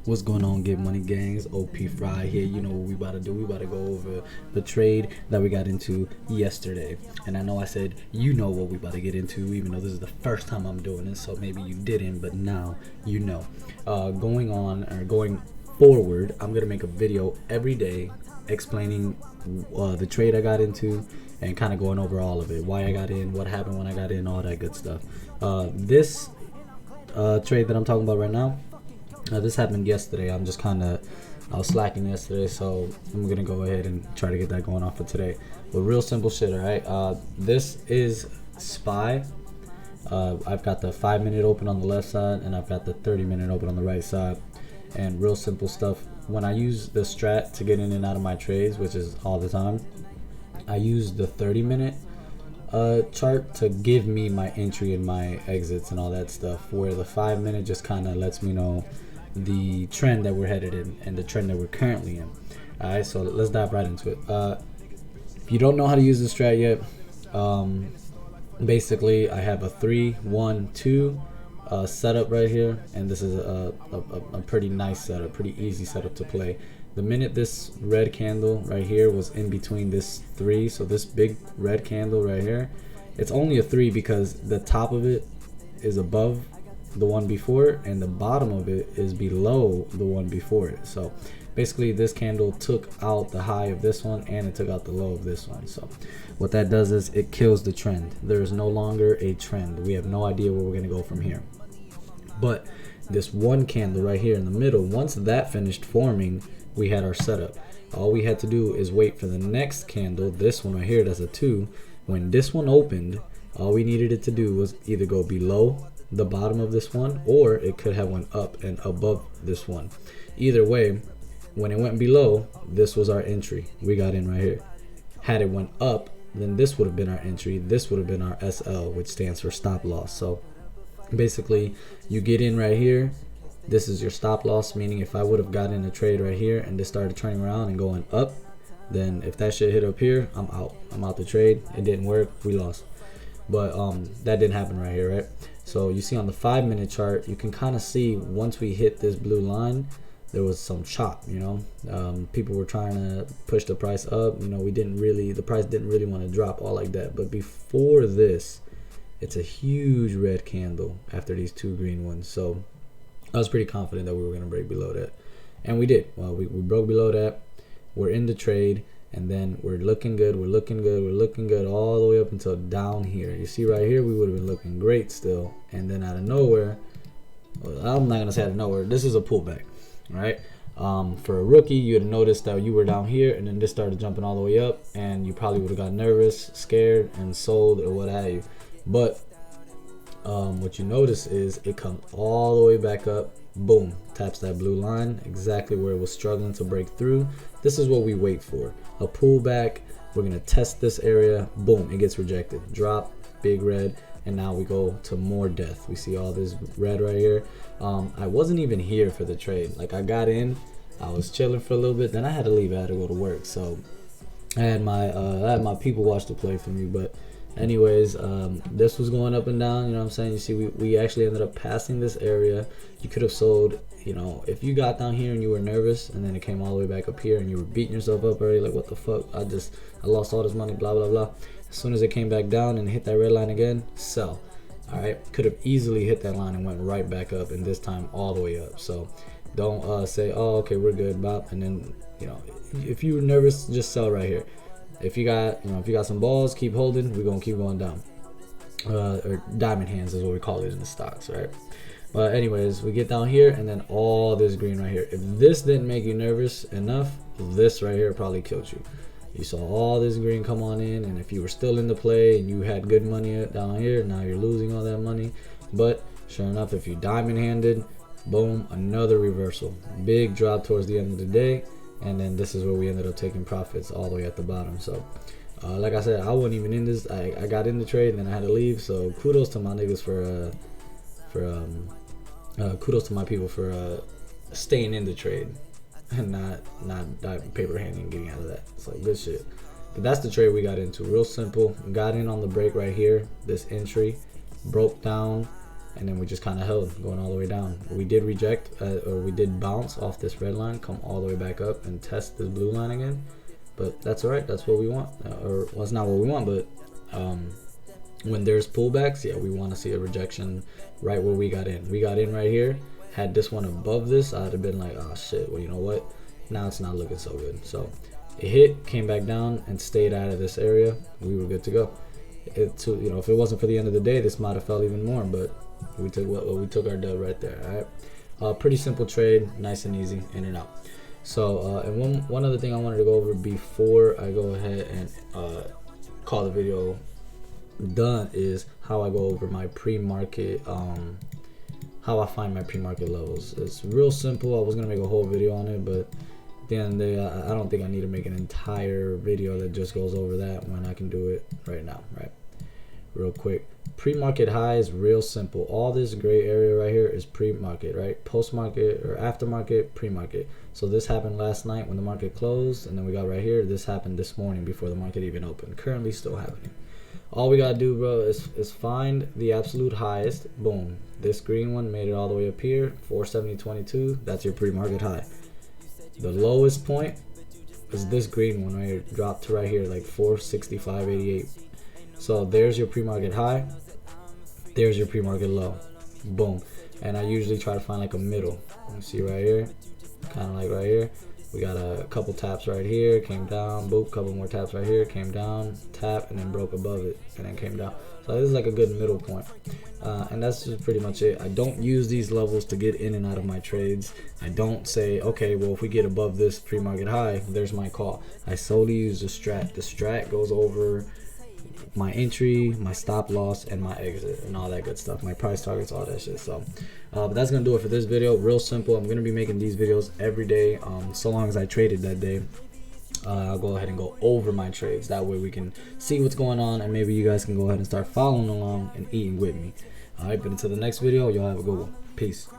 What's going on, Get Money Gangs? OP Fry here. You know what we about to do. We about to go over the trade that we got into yesterday. And I know I said you know what we about to get into, even though this is the first time I'm doing this, so maybe you didn't, but now you know. Going forward, I'm gonna make a video every day explaining the trade I got into and kind of going over all of it, why I got in, what happened when I got in, all that good stuff. This trade that I'm talking about right now, this happened yesterday. I was slacking yesterday, so I'm gonna go ahead and try to get that going on for today. But real simple shit, all right. This is SPY. I've got the 5-minute open on the left side, and I've got the 30-minute open on the right side. And real simple stuff. When I use the strat to get in and out of my trades, which is all the time, I use the 30-minute chart to give me my entry and my exits and all that stuff, where the 5-minute just kind of lets me know the trend that we're headed in and the trend that we're currently in. All right, so let's dive right into it. If you don't know how to use the strat yet, basically I have a 3-1-2 setup right here, and this is a pretty nice setup, pretty easy setup to play. The minute this red candle right here was in between this 3, so this big red candle right here, it's only a 3 because the top of it is above the one before and the bottom of it is below the one before it. So basically this candle took out the high of this one and it took out the low of this one. So what that does is it kills the trend. There is no longer a trend. We have no idea where we're going to go from here. But this one candle right here in the middle, once that finished forming, we had our setup. All we had to do is wait for the next candle, this one right here, that's a 2. When this one opened, all we needed it to do was either go below the bottom of this one, or it could have went up and above this one. Either way, when it went below, this was our entry. We got in right here. Had it went up, then this would have been our entry. This would have been our SL, which stands for stop loss. So basically, you get in right here. This is your stop loss, meaning if I would have gotten a trade right here and this started turning around and going up, then if that shit hit up here, I'm out. I'm out the trade. It didn't work. We lost. But that didn't happen right here, right? So you see on the 5-minute chart, you can kind of see once we hit this blue line, there was some chop, you know. People were trying to push the price up. You know, the price didn't really want to drop all like that. But before this, it's a huge red candle after these 2 green ones. So I was pretty confident that we were going to break below that. And we did. Well, we broke below that. We're in the trade. And then we're looking good. We're looking good all the way up until down here. You see right here, we would have been looking great still. And then out of nowhere, well, I'm not going to say out of nowhere. This is a pullback, right? For a rookie, you would have noticed that you were down here and then this started jumping all the way up. And you probably would have got nervous, scared, and sold or what have you. But what you notice is it comes all the way back up, boom, taps that blue line exactly where it was struggling to break through. This is what we wait for, a pullback. We're gonna test this area, boom, it gets rejected, drop, big red, and now we go to more death. We see all this red right here. I wasn't even here for the trade. Like, I got in, I was chilling for a little bit, then I had to leave. I had to go to work, so I had my people watch the play for me. But anyways, this was going up and down, you know what I'm saying? You see, we actually ended up passing this area. You could have sold, you know, if you got down here and you were nervous and then it came all the way back up here and you were beating yourself up already, like, what the fuck, I lost all this money, blah blah blah. As soon as it came back down and hit that red line again, sell. All right, could have easily hit that line and went right back up, and this time all the way up. So don't say, oh, okay, we're good, Bob, and then, you know, if you were nervous, just sell right here. If you got some balls, keep holding. We're gonna keep going down. Or diamond hands is what we call it in the stocks, right? But anyways, we get down here and then all this green right here. If this didn't make you nervous enough, this right here probably killed you. You saw all this green come on in, and if you were still in the play and you had good money down here, now you're losing all that money. But sure enough, if you diamond handed, boom, another reversal. Big drop towards the end of the day. And then this is where we ended up taking profits all the way at the bottom. So like I said, I wasn't even in this. I got in the trade and then I had to leave. So kudos to my niggas kudos to my people for staying in the trade and not paper handing and getting out of that. So good shit. But that's the trade we got into. Real simple. Got in on the break right here. This entry broke down, and then we just kind of held going all the way down. We did reject or we did bounce off this red line, come all the way back up and test this blue line again, but that's all right. That's what we want, or well, it's not what we want, but when there's pullbacks, yeah, we want to see a rejection right where we got in. We got in right here. Had this one above this, I'd have been like, oh shit, well, you know what, now it's not looking so good. So it hit, came back down and stayed out of this area. We were good to go. You know, if it wasn't for the end of the day, this might have fell even more, but we took our dub right there. All right, pretty simple trade, nice and easy, in and out. So and one other thing I wanted to go over before I go ahead and call the video done is how I go over my pre-market, how I find my pre-market levels. It's real simple. I was gonna make a whole video on it, but at the end of the day, I don't think I need to make an entire video that just goes over that when I can do it right now, right? Real quick. Pre-market high is real simple. All this gray area right here is pre-market, right? Post-market or after-market, pre-market. So this happened last night when the market closed, and then we got right here. This happened this morning before the market even opened. Currently still happening. All we gotta do, bro, is find the absolute highest. Boom. This green one made it all the way up here, 470.22. That's your pre-market high. The lowest point is this green one right here, dropped to right here, like 465.88. So there's your pre-market high. There's your pre-market low. Boom. And I usually try to find like a middle. You see right here, kind of like right here. We got a couple taps right here, came down, boop, couple more taps right here, came down, tap, and then broke above it, and then came down. So this is like a good middle point. And that's just pretty much it. I don't use these levels to get in and out of my trades. I don't say, okay, well, if we get above this pre-market high, there's my call. I solely use the strat. The strat goes over my entry, my stop loss, and my exit, and all that good stuff, my price targets, all that shit. So but that's gonna do it for this video. Real simple. I'm gonna be making these videos every day, so long as I traded that day. I'll go ahead and go over my trades, that way we can see what's going on, and maybe you guys can go ahead and start following along and eating with me. All right, but until the next video, y'all have a good one. Peace.